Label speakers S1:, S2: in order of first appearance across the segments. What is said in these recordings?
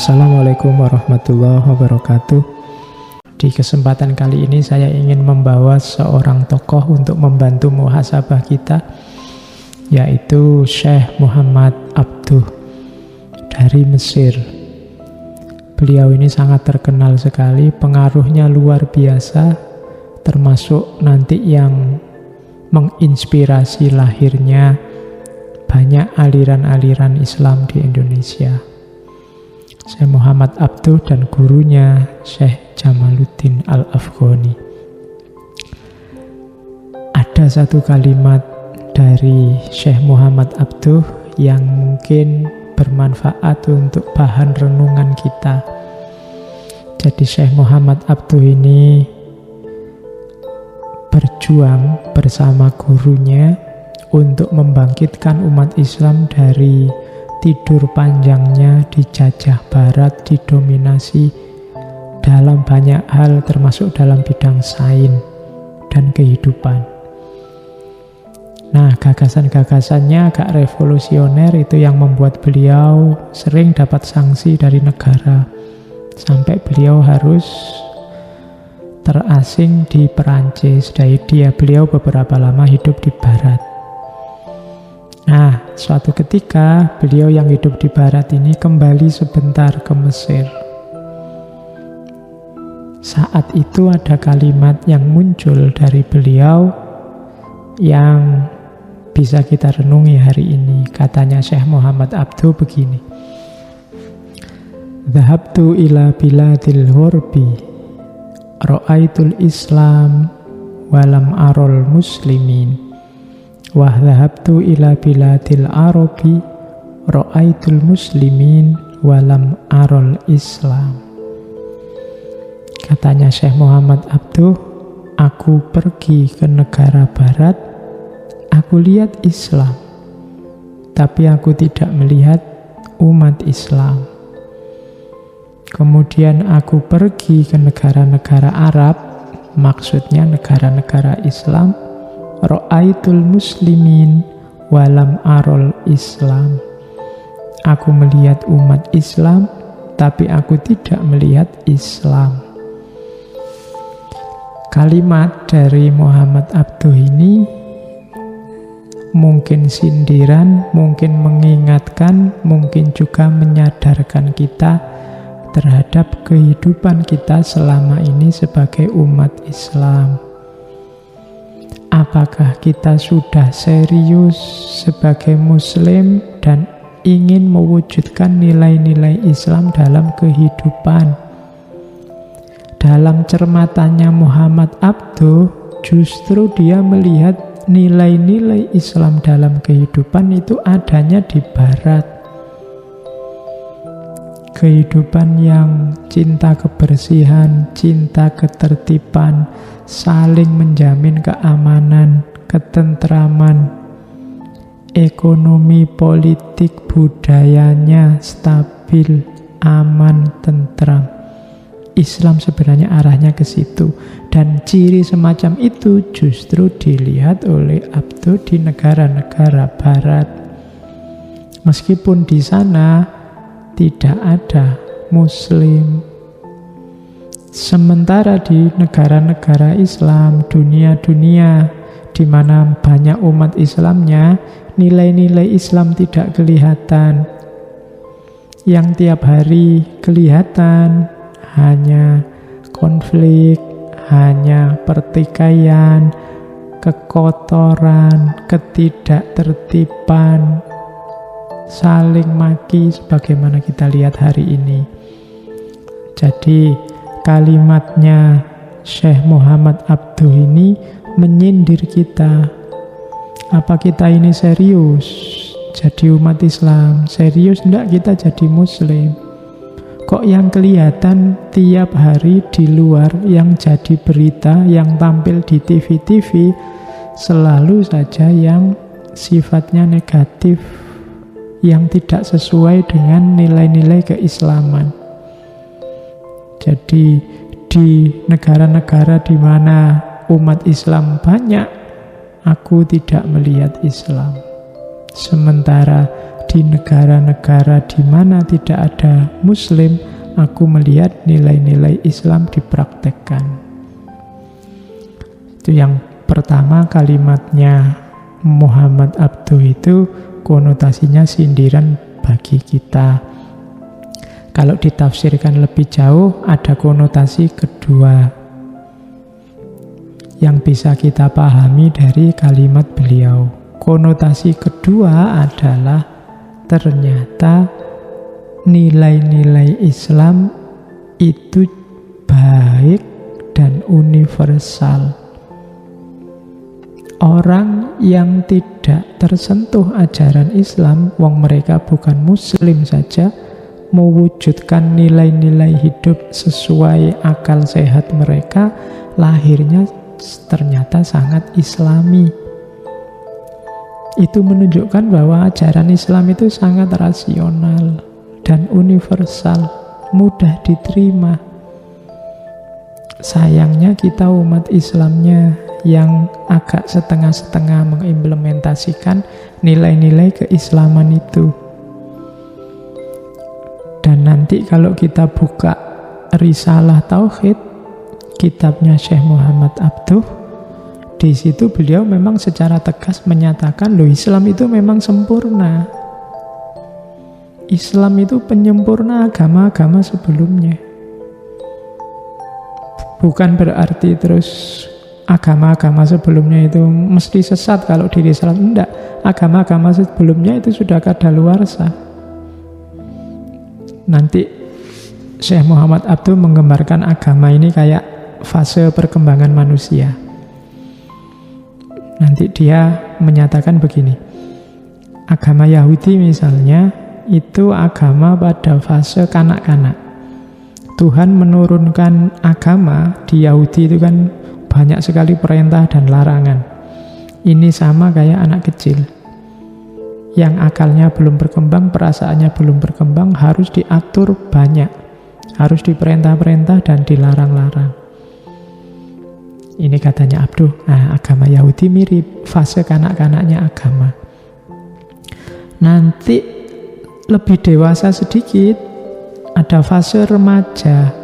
S1: Assalamualaikum warahmatullahi wabarakatuh. Di kesempatan kali ini saya ingin membawa seorang tokoh untuk membantu muhasabah kita, yaitu Syekh Muhammad Abduh dari Mesir. Beliau ini sangat terkenal sekali, pengaruhnya luar biasa, termasuk nanti yang menginspirasi lahirnya banyak aliran-aliran Islam di Indonesia. Syekh Muhammad Abduh dan gurunya Syekh Jamaluddin Al-Afghani. Ada satu kalimat dari Syekh Muhammad Abduh yang mungkin bermanfaat untuk bahan renungan kita. Jadi Syekh Muhammad Abduh ini berjuang bersama gurunya untuk membangkitkan umat Islam dari tidur panjangnya, dijajah barat, didominasi dalam banyak hal, termasuk dalam bidang sains dan kehidupan. Nah, gagasan-gagasannya agak revolusioner, itu yang membuat beliau sering dapat sanksi dari negara, sampai beliau harus terasing di Perancis. Beliau beberapa lama hidup di barat. Nah, suatu ketika beliau yang hidup di barat ini kembali sebentar ke Mesir. Saat itu ada kalimat yang muncul dari beliau yang bisa kita renungi hari ini. Katanya Syekh Muhammad Abduh begini: "Dhahabtu ila biladil ghurbi, ra'aitul Islam walam arol muslimin. Wa dhahabtu ila biladil arabi, ra'aitul muslimin walam arol Islam." Katanya Syekh Muhammad Abduh, aku pergi ke negara barat, aku lihat Islam, tapi aku tidak melihat umat Islam. Kemudian aku pergi ke negara-negara Arab, maksudnya negara-negara Islam, ra'aitul muslimin walam arol Islam. Aku melihat umat Islam, tapi aku tidak melihat Islam. Kalimat dari Muhammad Abduh ini mungkin sindiran, mungkin mengingatkan, mungkin juga menyadarkan kita terhadap kehidupan kita selama ini sebagai umat Islam. Apakah kita sudah serius sebagai Muslim dan ingin mewujudkan nilai-nilai Islam dalam kehidupan? Dalam cermatannya Muhammad Abduh, justru dia melihat nilai-nilai Islam dalam kehidupan itu adanya di barat. Kehidupan yang cinta kebersihan, cinta ketertiban, saling menjamin keamanan, ketentraman, ekonomi, politik, budayanya stabil, aman, tentram. Islam sebenarnya arahnya ke situ, dan ciri semacam itu justru dilihat oleh Abduh di negara-negara barat. Meskipun di sana tidak ada Muslim, sementara di negara-negara Islam, dunia-dunia di mana banyak umat Islamnya, nilai-nilai Islam tidak kelihatan. Yang tiap hari kelihatan hanya konflik, hanya pertikaian, kekotoran, ketidaktertiban, saling maki sebagaimana kita lihat hari ini. Jadi kalimatnya Syekh Muhammad Abduh ini menyindir kita. Apa kita ini serius jadi umat Islam? Serius enggak kita jadi Muslim? Kok yang kelihatan tiap hari di luar, yang jadi berita, yang tampil di TV-TV, selalu saja yang sifatnya negatif, yang tidak sesuai dengan nilai-nilai keislaman. Jadi di negara-negara di mana umat Islam banyak, aku tidak melihat Islam. Sementara di negara-negara di mana tidak ada Muslim, aku melihat nilai-nilai Islam dipraktekkan. Itu yang pertama, kalimatnya Muhammad Abduh itu konotasinya sindiran bagi kita. Kalau ditafsirkan lebih jauh, ada konotasi kedua yang bisa kita pahami dari kalimat beliau. Konotasi kedua adalah ternyata nilai-nilai Islam itu baik dan universal. Orang yang tidak tersentuh ajaran Islam, wong mereka bukan Muslim saja, mewujudkan nilai-nilai hidup sesuai akal sehat mereka, lahirnya ternyata sangat Islami. Itu menunjukkan bahwa ajaran Islam itu sangat rasional dan universal, mudah diterima. Sayangnya kita umat Islamnya yang agak setengah-setengah mengimplementasikan nilai-nilai keislaman itu. Dan nanti kalau kita buka Risalah Tauhid, kitabnya Syekh Muhammad Abduh, di situ beliau memang secara tegas menyatakan, loh, Islam itu memang sempurna. Islam itu penyempurna agama-agama sebelumnya. Bukan berarti terus agama-agama sebelumnya itu mesti sesat kalau diri Islam. Enggak, agama-agama sebelumnya itu sudah kadaluarsa. Nanti Syekh Muhammad Abduh menggambarkan agama ini kayak fase perkembangan manusia. Nanti dia menyatakan begini, agama Yahudi misalnya, itu agama pada fase kanak-kanak. Tuhan menurunkan agama di Yahudi itu kan banyak sekali perintah dan larangan. Ini sama kayak anak kecil, yang akalnya belum berkembang, perasaannya belum berkembang, harus diatur banyak, harus diperintah-perintah dan dilarang-larang. Ini katanya Abduh, agama Yahudi mirip, fase kanak-kanaknya agama. Nanti lebih dewasa sedikit, ada fase remaja.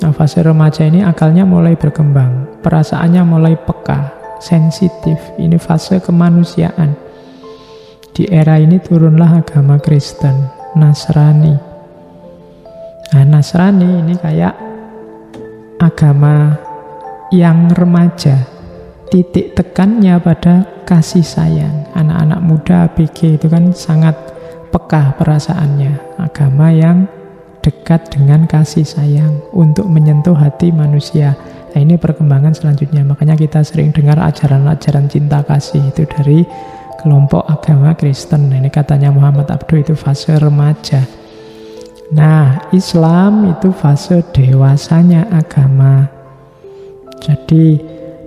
S1: Nah, fase remaja ini akalnya mulai berkembang, perasaannya mulai peka, sensitif. Ini fase kemanusiaan. Di era ini turunlah agama Kristen, Nasrani. Nah, Nasrani ini kayak agama yang remaja, titik tekannya pada kasih sayang. Anak-anak muda ABG itu kan sangat peka perasaannya. Agama yang dekat dengan kasih sayang untuk menyentuh hati manusia. Nah, ini perkembangan selanjutnya. Makanya kita sering dengar ajaran-ajaran cinta kasih itu dari kelompok agama Kristen. Nah, ini katanya Muhammad Abduh itu fase remaja. Nah, Islam itu fase dewasanya agama. Jadi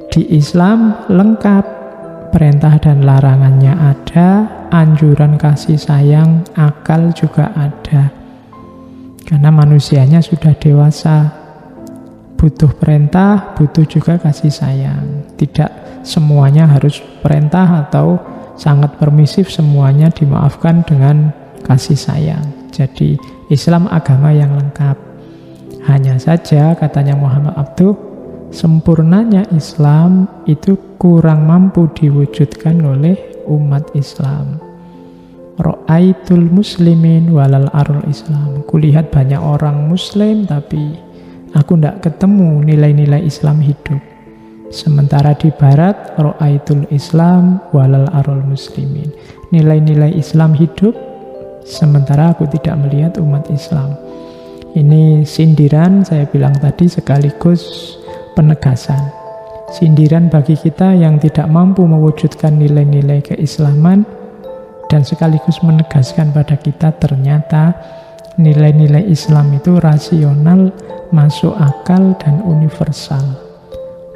S1: di Islam lengkap, perintah dan larangannya ada, anjuran kasih sayang, akal juga ada. Karena manusianya sudah dewasa, butuh perintah, butuh juga kasih sayang. Tidak semuanya harus perintah atau sangat permisif, semuanya dimaafkan dengan kasih sayang. Jadi Islam agama yang lengkap. Hanya saja katanya Muhammad Abduh, sempurnanya Islam itu kurang mampu diwujudkan oleh umat Islam. Ra'aitul muslimin walal arul Islam. Kulihat banyak orang muslim tapi aku tidak ketemu nilai-nilai Islam hidup. Sementara di barat, ra'aitul Islam walal arul muslimin. Nilai-nilai Islam hidup, sementara aku tidak melihat umat Islam. Ini sindiran, saya bilang tadi, sekaligus penegasan. Sindiran bagi kita yang tidak mampu mewujudkan nilai-nilai keislaman, dan sekaligus menegaskan pada kita ternyata nilai-nilai Islam itu rasional, masuk akal, dan universal.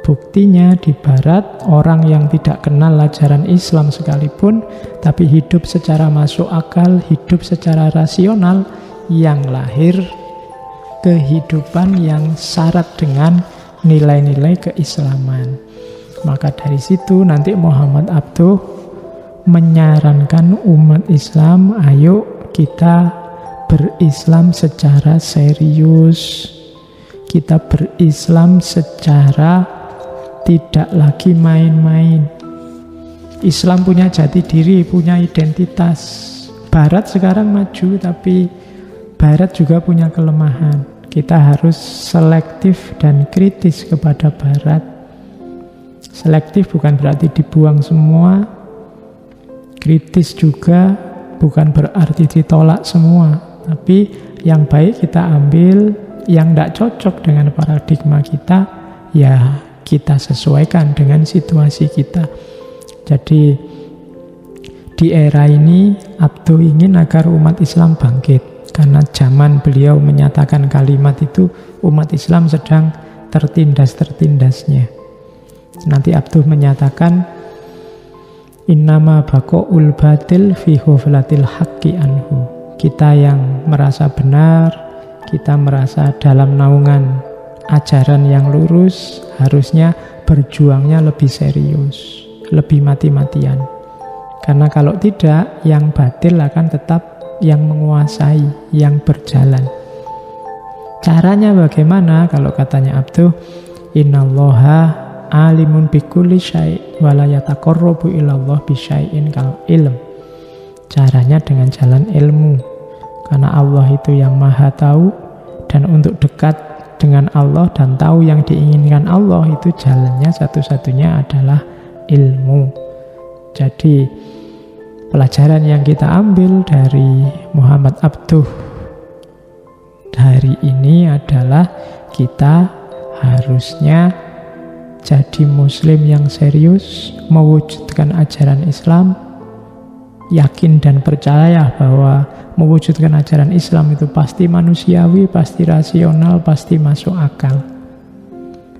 S1: Buktinya di barat, orang yang tidak kenal ajaran Islam sekalipun, tapi hidup secara masuk akal, hidup secara rasional, yang lahir kehidupan yang syarat dengan nilai-nilai keislaman. Maka dari situ nanti Muhammad Abduh menyarankan umat Islam, ayo kita berislam secara serius. Kita berislam secara tidak lagi main-main. Islam punya jati diri, punya identitas. Barat sekarang maju, tapi Barat juga punya kelemahan. Kita harus selektif dan kritis kepada Barat. Selektif bukan berarti dibuang semua. Kritis juga bukan berarti ditolak semua. Tapi yang baik kita ambil, yang tidak cocok dengan paradigma kita, ya kita sesuaikan dengan situasi kita. Jadi di era ini Abduh ingin agar umat Islam bangkit. Karena zaman beliau menyatakan kalimat itu, umat Islam sedang tertindas-tertindasnya. Nanti Abduh menyatakan, innama baqa'ul batil fi ghaflatil haqqi anhu. Kita yang merasa benar, kita merasa dalam naungan ajaran yang lurus, harusnya berjuangnya lebih serius, lebih mati-matian. Karena kalau tidak, yang batil akan tetap yang menguasai, yang berjalan. Caranya bagaimana? Kalau katanya Abduh, innallaha alimun bikulli syai' wa la yataqarrabu ilallah bisyai'in kal ilm. Caranya dengan jalan ilmu. Karena Allah itu yang maha tahu, dan untuk dekat dengan Allah dan tahu yang diinginkan Allah, itu jalannya satu-satunya adalah ilmu. Jadi pelajaran yang kita ambil dari Muhammad Abduh hari ini adalah kita harusnya jadi muslim yang serius, mewujudkan ajaran Islam, yakin dan percaya bahwa mewujudkan ajaran Islam itu pasti manusiawi, pasti rasional, pasti masuk akal.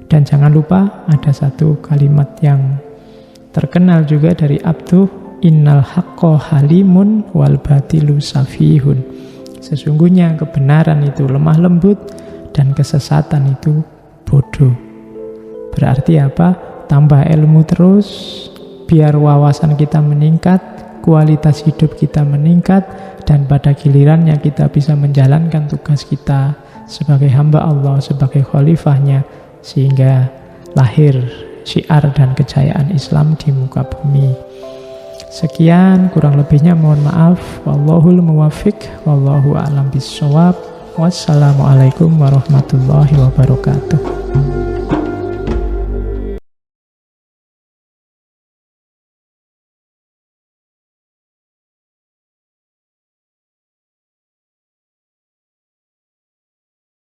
S1: Dan jangan lupa ada satu kalimat yang terkenal juga dari Abduh, innal haqqo halimun wal batilu safihun. Sesungguhnya kebenaran itu lemah lembut dan kesesatan itu bodoh. Berarti apa? Tambah ilmu terus, biar wawasan kita meningkat, kualitas hidup kita meningkat, dan pada gilirannya kita bisa menjalankan tugas kita sebagai hamba Allah, sebagai khalifahnya, sehingga lahir syiar dan kejayaan Islam di muka bumi. Sekian, kurang lebihnya mohon maaf. Wallahul muwaffiq, wallahu a'lam bishawab. Wassalamualaikum warahmatullahi wabarakatuh.